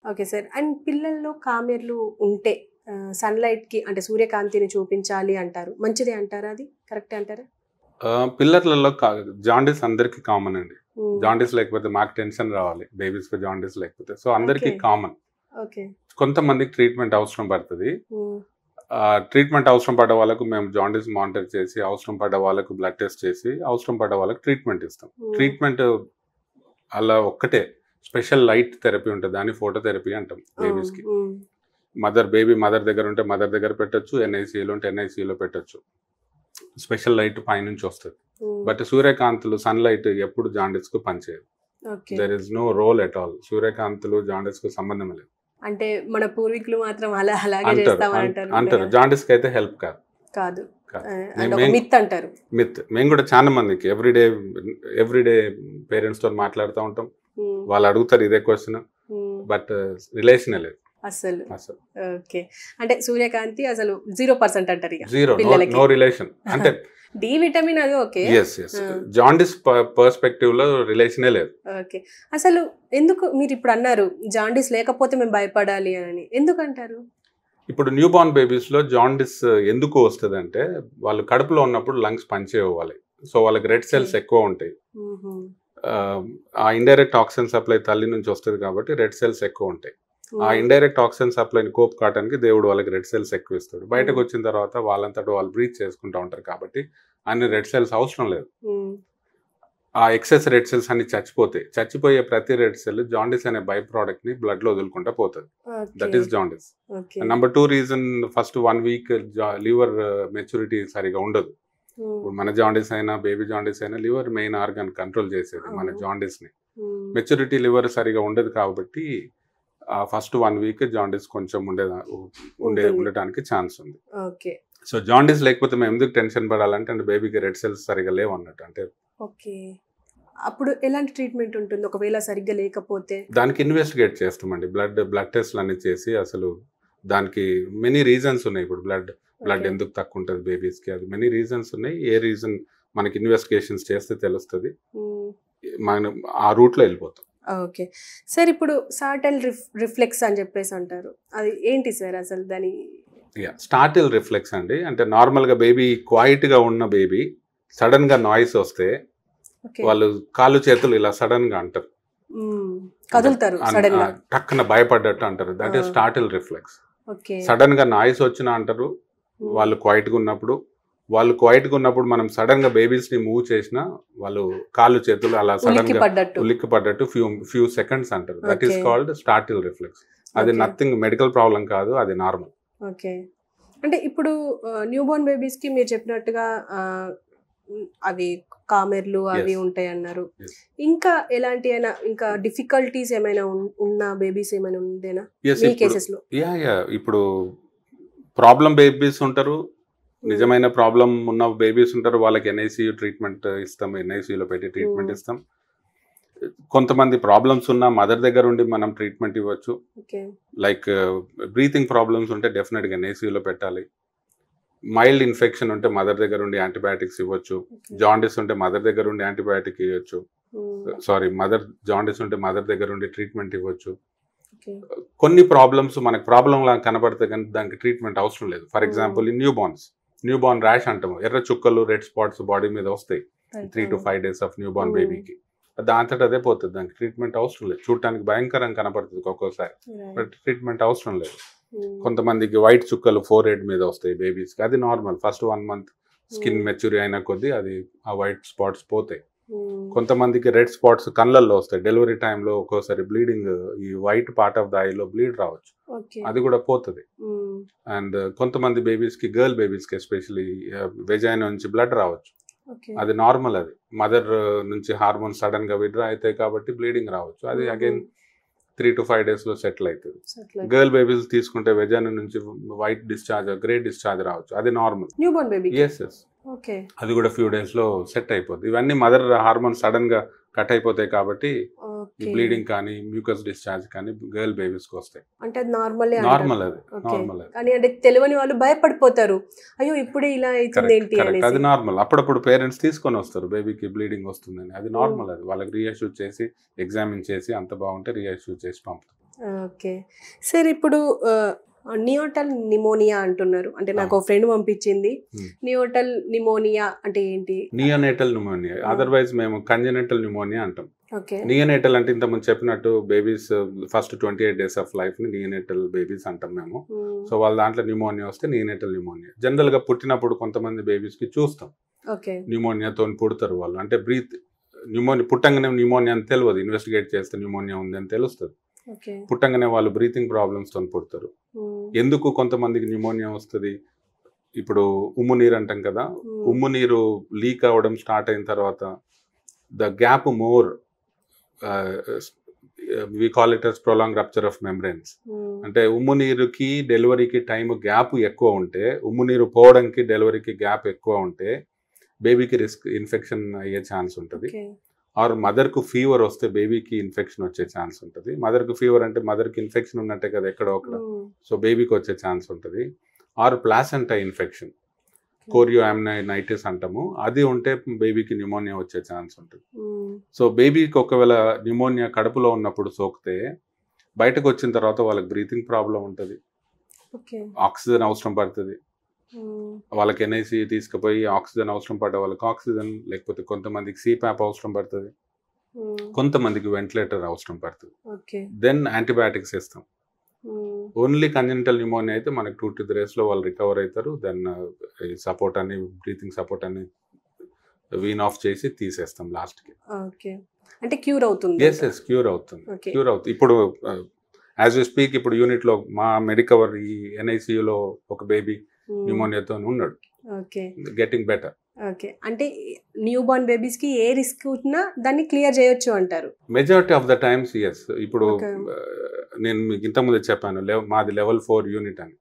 Okay sir. And పిల్లల్లో కామెర్లు ఉంటే సన్‌లైట్‌కి అంటే సూర్యకాంతిని చూపించాలి అంటారు. మంచిదే అంటారా అది? కరెక్టే అంటారా? పిల్లర్లలో జాండీస్ అందరికీ కామన్ అండి. హ్మ్. జాండీస్ లేకపోతే మాకు టెన్షన్ రావాలి. బేబీస్‌కి జాండీస్ లేకపోతే. సో, అందరికీ ఓకే. కామన్. ఓకే. కొంతమందికి ట్రీట్మెంట్ అవసరం పడతది. హ్మ్. ట్రీట్మెంట్ అవసరం పడ్డ వాళ్ళకు మేము జాండీస్ మానిటర్ చేసి, అవసరం పడ్డ వాళ్ళకు బ్లడ్ టెస్ట్ చేసి, అవసరం పడ్డ వాళ్ళకి ట్రీట్మెంట్ ఇస్తాం. హ్మ్. ట్రీట్మెంట్ అలా ఒక్కటే స్పెషల్ లైట్ థెరపీ ఉంటది. దాన్ని ఫోటోథెరపీ అంటాం బేబీస్‌కి. హ్మ్. బేబీ మదర్ దగ్గర ఉంటే మదర్ దగ్గర పెట్టొచ్చు. ఎన్ఐసీయూలో ఉంటే ఎన్ఐసీయూలో పెట్టొచ్చు. స్పెషల్ లైట్ పైనుంచి వస్తది. హ్మ్. బట్ సూర్యకాంతులు సన్‌లైట్ ఎప్పుడు జాండీస్‌కు పనిచేయదు. Okay. There is no role at all. సూర్యకాంతులు జాండీస్‌కు సంబంధం లేదు. అంటే మన పూర్వీకులు మాత్రం అలాగే అంటారు. చేస్తామని అంటారు అంటారు. కదా! జాండీస్‌కి అయితే హెల్ప్ కాదు. కాదు. కాదు. అంటే ఒక మిత్ అంటారు. మిత్. మేము కూడా చాలా మందికి ఎవ్రీడే పేరెంట్స్‌తో మాట్లాడుతూ ఉంటాం. హ్మ్. వాళ్ళు అడుగుతారు ఇదే క్వెషన్. హ్మ్. బట్ రిలేషనే లేదు అస్సలు. అసలు. ఓకే. అంటే సూర్యకాంతి అసలు 0% అంటారిక జీరో. పిల్లలకి. No relation. అంటే డి విటమిన్ అది ఓకే. యెస్. జాండీస్ పర్స్పెక్టివ్‌లో రిలేషనే లేదు. ఓకే. అసలు ఎందుకు మీరిప్పుడు అన్నారు జాండీస్ లేకపోతే మేము భయపడాలి అని. ఎందుకంటారు? ఇప్పుడు న్యూ బార్న్ బేబీస్‌లో జాండీస్ ఎందుకు వస్తదంటే, వాళ్ళు కడుపులో ఉన్నప్పుడు లంగ్స్ పనిచేయవ్వాలి. సో, వాళ్ళకి రెడ్ సెల్స్ ఎక్కువ ఉంటాయి. హుహు. ఆ ఇండైరెక్ట్ ఆక్సిజన్ సప్లై తల్లి నుంచి వస్తది కాబట్టి రెడ్ సెల్స్ ఎక్కువ ఉంటాయి. ఆ ఇండైరెక్ట్ ఆక్సిజన్ సప్లైని కోప్ కావడానికి దేవుడు వాళ్ళకి రెడ్ సెల్స్ ఎక్కువ ఇస్తాడు. బయటకు వచ్చిన తర్వాత వాళ్ళంతట వాళ్ళు బ్రీత్ చేసుకుంటూ ఉంటారు కాబట్టి అన్ని రెడ్ సెల్స్ అవసరం లేదు. ఆ ఎక్సెస్ రెడ్ సెల్స్ అన్ని చచ్చిపోతాయి. చచ్చిపోయే ప్రతి రెడ్ సెల్ జాండీస్ అనే బై ప్రోడక్ట్ ని బ్లడ్ లో వదులుకుంటా పోతుంది. That is jaundice. Number 2 reason first 1 week liver maturity సరిగా ఉండదు. ఇప్పుడు మన జాండీస్ అయినా బేబీ జాండీస్ అయినా లివర్ మెయిన్ ఆర్గన్ కంట్రోల్ చేసేది మన జాండీస్ ని. మెచ్యూరిటీ లివర్ సరిగా ఉండదు కాబట్టి ఫస్ట్ 1 వీక్ జాండీస్ కొంచెం ఉండటానికి ఛాన్స్ ఉంది. సో జాండీస్ లేకపోతే మేము ఎందుకు టెన్షన్ పడాలంటే అంటే బేబీకి రెడ్ సెల్స్ సరిగా లేవు అన్నట్టు. అంటే ఓకే. అప్పుడు ఎలాంటి ట్రీట్మెంట్ ఉంటుంది ఒకవేళ సరిగ్గా లేకపోతే? దానికి ఇన్వెస్టిగేట్ చేస్తామండి. బ్లడ్ టెస్ట్లు అన్ని చేసి అసలు దానికి మెనీ రీజన్స్ ఉన్నాయి. ఇప్పుడు బ్లడ్ ఎందుకు తక్కువ ఉంటుంది బేబీస్కి, అది మెనీ రీజన్స్ ఉన్నాయి. ఏ రీజన్ మనకి ఇన్వెస్టిగేషన్స్ చేస్తే తెలుస్తుంది. మనం ఆ రూట్లో వెళ్ళిపోతాం. Okay sir. ఇప్పుడు సాటిల్ రిఫ్లెక్స్ అని చెప్పేసి అంటారు, అది ఏంటి సార్ అసలు దాని? స్టాటిల్ రిఫ్లెక్స్ అండి. అంటే నార్మల్గా బేబీ క్వైట్గా ఉన్న బేబీ సడన్గా నాయిస్ వస్తే వాళ్ళు కాళ్ళు చేతులు ఇలా సడన్గా అంటారు, కదులుతారు, టక్కున భయపడ్డట్టు అంటారు. That is startle reflex. సడన్గా నాయిస్ వచ్చినా అంటారు వాళ్ళు క్వైట్గా ఉన్నప్పుడు. వాళ్ళు క్వైట్గా ఉన్నప్పుడు మనం సడన్గా బేబీస్ని మూవ్ చేసినా వాళ్ళు కాళ్ళు చేతులు అలా సడన్గా ఉలిక్కి పడ్డట్టు ఫ్యూ సెకండ్స్ అంటారు. That is called startle reflex. అది నథింగ్ మెడికల్ ప్రాబ్లం కాదు, అది నార్మల్. ఓకే. అంటే ఇప్పుడు న్యూ బోర్న్ బేబీస్కి మీరు చెప్పినట్టుగా అవి కామెర్లు అవి ఉంటాయి అన్నారు. ఇంకా ఎలాంటి అయినా ఇంకా డిఫికల్టీస్ ఏమైనా ఉన్న బేబీస్ ఏమైనా ఉండేనా మీ కేసెస్ లో? ఇప్పుడు ప్రాబ్లం బేబీస్ ఉంటారు, నిజమైన ప్రాబ్లం ఉన్న బేబీస్ ఉంటారు. వాళ్ళకి ఎన్ఐసియు ట్రీట్మెంట్ ఇస్తాం, ఎన్ఐసియులో పెట్టి ట్రీట్మెంట్ ఇస్తాం. కొంతమంది ప్రాబ్లమ్స్ ఉన్న మదర్ దగ్గర ఉండి మనం ట్రీట్మెంట్ ఇవ్వచ్చు. లైక్ బ్రీతింగ్ ప్రాబ్లమ్స్ ఉంటే డెఫినెట్గా ఎన్ఐసియులో పెట్టాలి. మైల్డ్ ఇన్ఫెక్షన్ ఉంటే మదర్ దగ్గర ఉండి యాంటీబయాటిక్స్ ఇవ్వచ్చు. జాండీస్ ఉంటే మదర్ దగ్గర ఉండి యాంటీబయాటిక్ ఇవ్వచ్చు. జాండీస్ ఉంటే మదర్ దగ్గర ఉండి ట్రీట్మెంట్ ఇవ్వచ్చు. కొన్ని ప్రాబ్లమ్స్ మనకు ప్రాబ్లం లాగా కనబడితే కానీ దానికి ట్రీట్మెంట్ అవసరం లేదు. For example new born rash అంటాము. ఎర్ర చుక్కలు రెడ్ స్పాట్స్ బాడీ మీద వస్తాయి 3 to 5 days of new born బేబీకి. దాంతట అదే పోతుంది, దానికి ట్రీట్మెంట్ అవసరం లేదు. చూడటానికి భయంకరంగా కనపడుతుంది ఒక్కోసారి, బట్ ట్రీట్మెంట్ అవసరం లేదు. కొంతమందికి వైట్ చుక్కలు 4 మీద వస్తాయి బేబీస్కి, అది నార్మల్. ఫస్ట్ 1 month స్కిన్ మెచ్యూరీ అయిన కొద్దీ అది ఆ వైట్ స్పాట్స్ పోతాయి. కొంతమందికి రెడ్ స్పాట్స్ కళ్ళల్లో వస్తాయి. డెలివరీ టైంలో ఒక్కోసారి బ్లీడింగ్, ఈ వైట్ పార్ట్ ఆఫ్ ద ఐలో బ్లీడ్ రావచ్చు, అది కూడా పోతుంది. అండ్ కొంతమంది బేబీస్కి, గర్ల్ బేబీస్కి ఎస్పెషలీ వెజైనా నుంచి బ్లడ్ రావచ్చు, అది నార్మల్. అది మదర్ నుంచి హార్మోన్స్ సడన్ గా విడ్రా అవుతాయి కాబట్టి బ్లీడింగ్ రావచ్చు, అది అగైన్ 3 to 5 days లో సెటిల్ అవుతుంది. గర్ల్ బేబీస్ తీసుకుంటే వెజైనా నుంచి వైట్ డిశ్చార్జ్, గ్రే డిశ్చార్జ్ రావచ్చు, అది నార్మల్. ఎస్ అది కూడా ఫ్యూ డేస్ లో సెట్ అయిపోతుంది. ఇవన్నీ మదర్ హార్మోన్స్ సడన్ గా కట్ అయిపోతాయి కాబట్టి బ్లీడింగ్ కానీ మ్యూకస్ డిశ్చార్జ్ కానీ గర్ల్ బేబీస్ కి వస్తాయి. అంటే నార్మల్ అది కానీ అంటే తెలియని వాళ్ళు భయపడిపోతారు, అయ్యో ఇప్పుడే ఇలా అవుతుంది ఏంటి అని. అది నార్మల్. అప్పుడప్పుడు పేరెంట్స్ తీసుకొని వస్తారు బేబీకి బ్లీడింగ్ వస్తుందని, అది నార్మల్. అది వాళ్ళకి రీఅష్యూర్ చేసి ఎగ్జామిన్ చేసి అంత బాగుంటే రీఅష్యూర్ చేసి పంపుతాం. Okay sir. ఇప్పుడు నియోటల్ నిమోనియా అంటున్నారు, అంటే నాకు ఒక ఫ్రెండ్ పంపించింది. నియోటల్ నిమోనియా అంటే ఏంటి? నియోనేటల్ న్యూమోనియా, అదర్వైజ్ మేము కంజెనిటల్ న్యూమోనియా అంటాం. ఓకే. నియోనేటల్ అంటే ఇంతకుముందు చెప్పినట్టు babies first 28 days of life ని నియోనేటల్ బేబీస్ అంటాం మేము. సో వాళ్ళ దాంట్లో న్యూమోనియా వస్తే నియోనేటల్ న్యూమోనియా. జనరల్ గా పుట్టినప్పుడు కొంతమంది బేబీస్ కి చూస్తాం న్యూమోనియాతో పుడతారు వాళ్ళు, అంటే న్యూమోనియా పుట్టంగానే న్యూమోనియా అని తెలియదు, ఇన్వెస్టిగేట్ చేస్తే న్యూమోనియా ఉంది అని తెలుస్తుంది. పుట్టంగానే వాళ్ళు బ్రీతింగ్ ప్రాబ్లమ్స్ తో పుడతారు. ఎందుకు కొంతమందికి న్యూమోనియా వస్తుంది? ఇప్పుడు ఉమ్ము నీరు అంటాం కదా, ఉమ్ము నీరు లీక్ అవ్వడం స్టార్ట్ అయిన తర్వాత the gap more, we call it as prolonged rupture of membranes. అంటే ఉమ్ము నీరుకి డెలివరీకి టైం గ్యాప్ ఎక్కువ ఉంటే, ఉమ్ము నీరు పోవడానికి డెలివరీకి గ్యాప్ ఎక్కువ ఉంటే బేబీకి ఇన్ఫెక్షన్ అయ్యే ఛాన్స్ ఉంటుంది. ఆర్ మదర్కు ఫీవర్ వస్తే బేబీకి ఇన్ఫెక్షన్ వచ్చే ఛాన్స్ ఉంటుంది. మదర్కు ఫీవర్ అంటే మదర్కి ఇన్ఫెక్షన్ ఉన్నట్టే కదా ఎక్కడో అక్కడ, సో బేబీకి వచ్చే ఛాన్స్ ఉంటుంది. ఆర్ ప్లాసెంటా ఇన్ఫెక్షన్, కోరియోఅమ్నైటిస్ అంటాము, అది ఉంటే బేబీకి న్యూమోనియా వచ్చే ఛాన్స్ ఉంటుంది. సో బేబీకి ఒకవేళ న్యూమోనియా కడుపులో ఉన్నప్పుడు సోకితే బయటకు వచ్చిన తర్వాత వాళ్ళకి బ్రీతింగ్ ప్రాబ్లం ఉంటుంది, ఆక్సిజన్ అవసరం పడుతుంది. వాళ్ళకి ఎన్ఐసి తీసుకుపోయి ఆక్సిజన్ అవసరం పడ్డ వాళ్ళకి ఆక్సిజన్, లేకపోతే కొంతమందికి సిపాప్ అవసరం పడుతుంది, కొంతమందికి వెంటిలేటర్ అవసరం పడుతుంది. దెన్ యాంటీబయాటిక్స్ ఇస్తాం. ఓన్లీ కంజెనిటల్ న్యూమోనియా అయితే మనకి 2 to 3 days లో వాళ్ళు రికవర్ అవుతారు. దెన్ సపోర్ట్ అని, బ్రీతింగ్ సపోర్ట్ అని వీన్ ఆఫ్ చేసి తీసేస్తాం లాస్ట్ కి. అంటే క్యూర్ అవుతుంది. ఎస్ క్యూర్ అవుతుంది, క్యూర్ అవుతుంది. ఇప్పుడు యాజ్ యూ స్పీక్ ఇప్పుడు యూనిట్ లో మా మెడికవర్ ఈ ఎన్ఐసియులో ఒక బేబీ న్యూమోనియాతో ఉన్నాడు, గెటింగ్ బెటర్. ఓకే, అంటే న్యూ బోర్న్ బేబీస్ కి ఏ రిస్క్ ఉన్నా దాన్ని క్లియర్ చేయొచ్చు అంటారు majority of the times. Yes, ఇప్పుడు నేను మీకు ఇంతకుముందు చెప్పాను మాది level 4 యూనిట్ అని.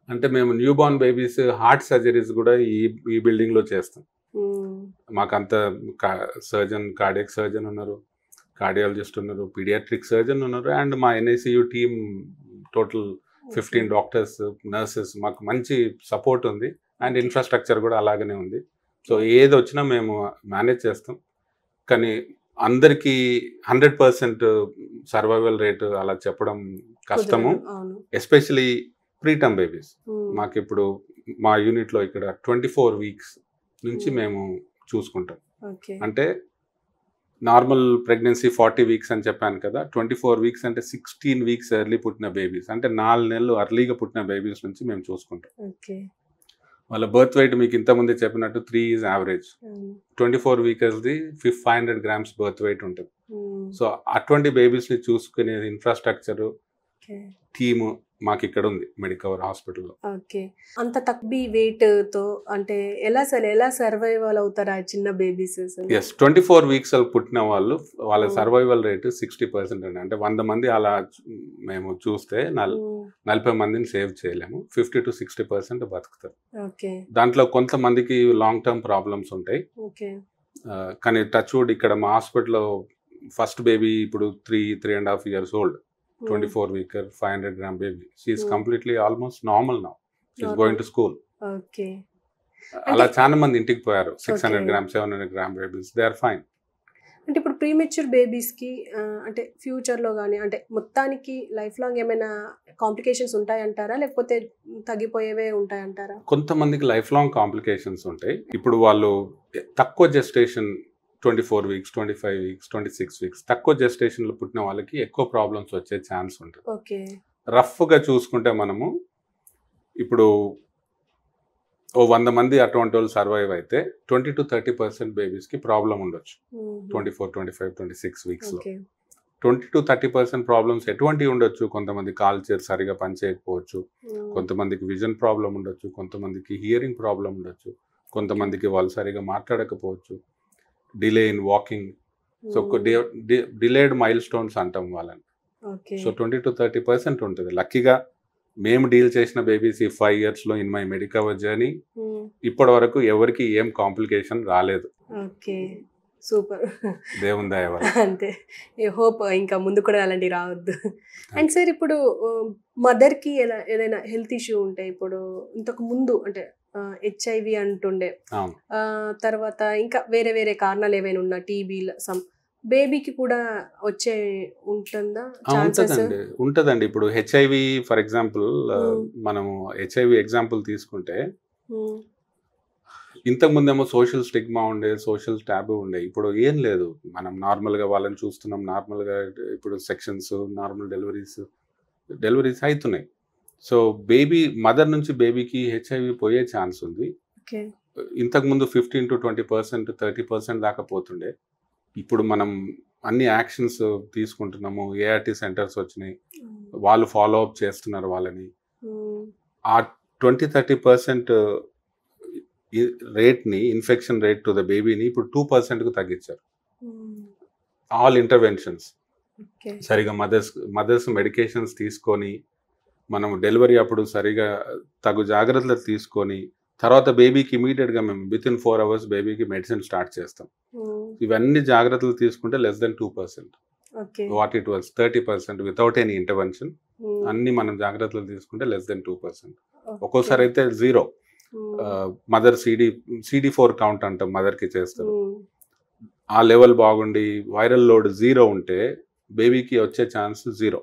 అంటే మేము new born babies heart surgeries కూడా ఈ బిల్డింగ్ లో చేస్తాం. మాకంత సర్జన్, కార్డియాక్ సర్జన్ ఉన్నారు, కార్డియాలజిస్ట్ ఉన్నారు, పీడియాట్రిక్ సర్జన్ ఉన్నారు, అండ్ మా NICU team total 15 doctors, nurses, మాకు మంచి సపోర్ట్ ఉంది. అండ్ ఇన్ఫ్రాస్ట్రక్చర్ కూడా అలాగనే ఉంది. సో ఏది వచ్చినా మేము మేనేజ్ చేస్తాం. కానీ అందరికీ 100% సర్వైవల్ రేట్ అలా చెప్పడం కష్టము, ఎస్పెషలీ ప్రీటర్మ్ బేబీస్. మాకు ఇప్పుడు మా యూనిట్లో ఇక్కడ 24 weeks నుంచి మేము చూసుకుంటాం. అంటే నార్మల్ ప్రెగ్నెన్సీ 40 weeks అని చెప్పాను కదా, 24 weeks అంటే 16 weeks ఎర్లీ పుట్టిన బేబీస్, అంటే 4 నెలలు అర్లీగా పుట్టిన బేబీస్ నుంచి మేము చూసుకుంటాం. వాళ్ళ బర్త్ వెయిట్ మీకు ఇంతకుముందే చెప్పినట్టు 3 is average. 24 weeksది 500 grams birth weight ఉంటుంది. సో అటువంటి బేబీస్ని చూసుకునే ఇన్ఫ్రాస్ట్రక్చర్, టీము మాకు ఇక్కడ ఉంది మెడికవర్ హాస్పిటల్లో. ఓకే, అంత తక్కువ వెయిట్ తో అంటే ఎలా సర్వైవల్ అవుతారా చిన్న బేబీస్? ఎస్, 24 weeks పుట్టిన వాళ్ళు వాళ్ళ సర్వైవల్ రేట్ 60% అండి. అంటే 100 మంది అలా మేము చూస్తే 40 మందిని సేవ్ చేయలేము, 50 to 60% బతుకుతారు. దాంట్లో కొంతమందికి లాంగ్ టర్మ్ ప్రాబ్లమ్స్ ఉంటాయి. కానీ టచ్ వుడ్ ఇక్కడ మా హాస్పిటల్లో ఫస్ట్ బేబీ ఇప్పుడు 3.5 years old, 24 week 500 gram baby. She is completely almost normal now. She is going to school. Okay. అలా చాలా మంది ఇంటికి పోయారు. 600 grams 700 gram babies, they are fine. అంటే ఇప్పుడు ప్రీమెచ్యూర్ బేబీస్ కి అంటే ఫ్యూచర్ లో గానీ అంటే మొత్తానికి లైఫ్ లాంగ్ ఏమైనా కాంప్లికేషన్స్ ఉంటాయంటారా, లేకపోతే తగ్గిపోయేవే ఉంటాయంటారా? కొంతమందికి లైఫ్ లాంగ్ కాంప్లికేషన్స్ ఉంటాయి. ఇప్పుడు వాళ్ళు తక్కువ జెస్టేషన్ 24 weeks, 25 weeks, 26 weeks తక్కువ జెస్టేషన్లో పుట్టిన వాళ్ళకి ఎక్కువ ప్రాబ్లమ్స్ వచ్చే ఛాన్స్ ఉంటుంది. రఫ్గా చూసుకుంటే మనము ఇప్పుడు 100 మంది అటువంటి వాళ్ళు సర్వైవ్ అయితే 20 to 30% బేబీస్కి ప్రాబ్లం ఉండొచ్చు 24, 25, 26 weeksలో. 20 to 30% ప్రాబ్లమ్స్ ఎటువంటివి ఉండొచ్చు? కొంతమంది కాల్చర్ సరిగా పనిచేయకపోవచ్చు, కొంతమందికి విజన్ ప్రాబ్లం ఉండొచ్చు, కొంతమందికి హియరింగ్ ప్రాబ్లం ఉండొచ్చు, కొంతమందికి వాళ్ళు సరిగా మాట్లాడకపోవచ్చు, delay in walking. So delayed milestones అంటాం వాళ్ళని. సో 20 to 30% ఉంటుంది. లక్కీగా మేము డీల్ చేసిన బేబీస్ ఈ 5 years లో ఇన్ మై మెడికవర్ జర్నీ ఇప్పటి వరకు ఎవరికి ఏం కాంప్లికేషన్ రాలేదు. సూపర్, దేవుని దయ వల్ల. అంతే, హోప్ ఇంకా ముందు కూడా అలాంటివి రావద్దు. అండ్ సార్ ఇప్పుడు మదర్కి ఏదైనా హెల్త్ ఇష్యూ ఉంటే, ఇప్పుడు ఇంతకు ముందు అంటే HIV అంటుండే, తర్వాత ఇంకా వేరే వేరే కారణాలు ఏవైనా ఉన్నా, టీబీ, బేబీకి కూడా వచ్చే ఉంటుందా ఛాన్సెస్? ఉంటదండి. ఇప్పుడు హెచ్ఐవి ఫర్ ఎగ్జాంపుల్ మనము హెచ్ఐవి ఎగ్జాంపుల్ తీసుకుంటే ఇంతకు ముందేమో సోషల్ స్టిగ్మా ఉండే, సోషల్ ట్యాబు ఉండే. ఇప్పుడు ఏం లేదు. మనం నార్మల్గా వాళ్ళని చూస్తున్నాం. నార్మల్గా ఇప్పుడు సెక్షన్స్, నార్మల్ డెలివరీస్ అవుతున్నాయి. సో బేబీ మదర్ నుంచి బేబీకి హెచ్ఐవి పోయే ఛాన్స్ ఉంది. ఇంతకుముందు 15 to 20%, 30% దాకా పోతుండే. ఇప్పుడు మనం అన్ని యాక్షన్స్ తీసుకుంటున్నాము. ఏఆర్టీ సెంటర్స్ వచ్చినాయి, వాళ్ళు ఫాలో అప్ చేస్తున్నారు వాళ్ళని. ఆ 20-30% రేట్ని, ఇన్ఫెక్షన్ రేట్ టు ద బేబీని ఇప్పుడు 2%కు తగ్గించారు. ఆల్ ఇంటర్వెన్షన్స్ సరిగా మదర్స్ మెడికేషన్స్ తీసుకొని, మనం డెలివరీ అప్పుడు సరిగా తగు జాగ్రత్తలు తీసుకొని, తర్వాత బేబీకి ఇమీడియట్గా మేము వితిన్ 4 hours బేబీకి మెడిసిన్ స్టార్ట్ చేస్తాం. ఇవన్నీ జాగ్రత్తలు తీసుకుంటే less than 2%. What it was 30% without any intervention. అన్ని మనం జాగ్రత్తలు తీసుకుంటే less than 2%. ఒక్కోసారి అయితే 0. మదర్ CD4 కౌంట్ అంటాం, మదర్కి చేస్తారు. ఆ లెవెల్ బాగుండి వైరల్ లోడ్ 0 ఉంటే బేబీకి వచ్చే ఛాన్స్ 0.